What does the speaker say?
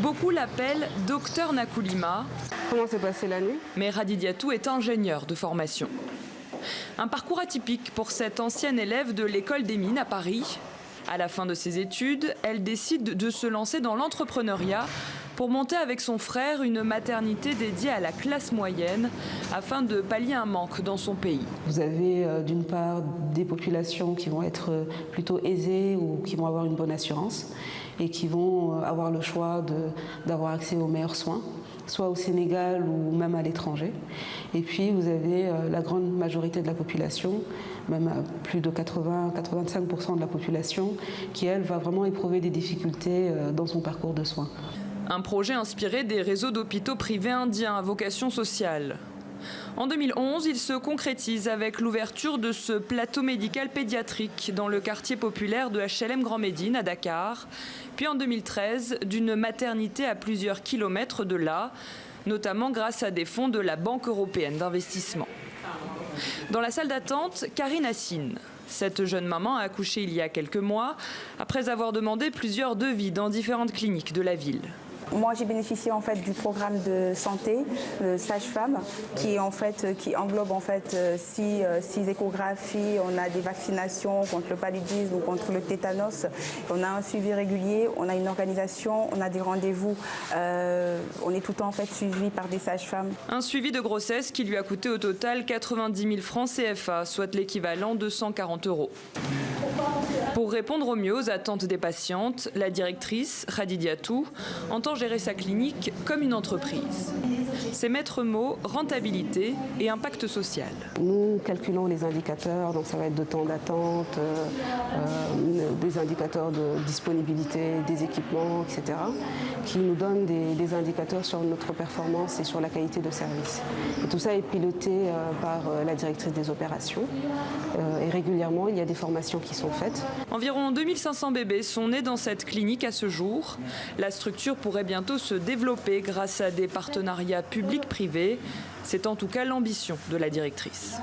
Beaucoup l'appellent Docteur Nakoulima. Comment s'est passée la nuit? Mais Khady Diatou est ingénieure de formation. Un parcours atypique pour cette ancienne élève de l'école des mines à Paris. À la fin de ses études, elle décide de se lancer dans l'entrepreneuriat pour monter avec son frère une maternité dédiée à la classe moyenne afin de pallier un manque dans son pays. Vous avez d'une part des populations qui vont être plutôt aisées ou qui vont avoir une bonne assurance et qui vont avoir le choix d'avoir accès aux meilleurs soins, soit au Sénégal ou même à l'étranger. Et puis vous avez la grande majorité de la population, même plus de 80-85% de la population, qui elle va vraiment éprouver des difficultés dans son parcours de soins. Un projet inspiré des réseaux d'hôpitaux privés indiens à vocation sociale. En 2011, il se concrétise avec l'ouverture de ce plateau médical pédiatrique dans le quartier populaire de HLM Grand Médine à Dakar. Puis en 2013, d'une maternité à plusieurs kilomètres de là, notamment grâce à des fonds de la Banque européenne d'investissement. Dans la salle d'attente, Karine Assine. Cette jeune maman a accouché il y a quelques mois, après avoir demandé plusieurs devis dans différentes cliniques de la ville. Moi, j'ai bénéficié en fait du programme de santé sage-femme qui englobe en fait six échographies. On a des vaccinations contre le paludisme ou contre le tétanos. On a un suivi régulier, on a une organisation, on a des rendez-vous. On est tout le temps en fait suivi par des sages-femmes. Un suivi de grossesse qui lui a coûté au total 90 000 francs CFA, soit l'équivalent de 140 €. Pour répondre au mieux aux attentes des patientes, la directrice, Khady Diatou, entend gérer sa clinique comme une entreprise. Ses maîtres mots, rentabilité et impact social. Nous calculons les indicateurs, donc ça va être de temps d'attente, des indicateurs de disponibilité des équipements, etc., qui nous donnent des indicateurs sur notre performance et sur la qualité de service. Et tout ça est piloté par la directrice des opérations. Et régulièrement, il y a des formations qui sont faites. Environ 2500 bébés sont nés dans cette clinique à ce jour. La structure pourrait bientôt se développer grâce à des partenariats publics-privés. C'est en tout cas l'ambition de la directrice.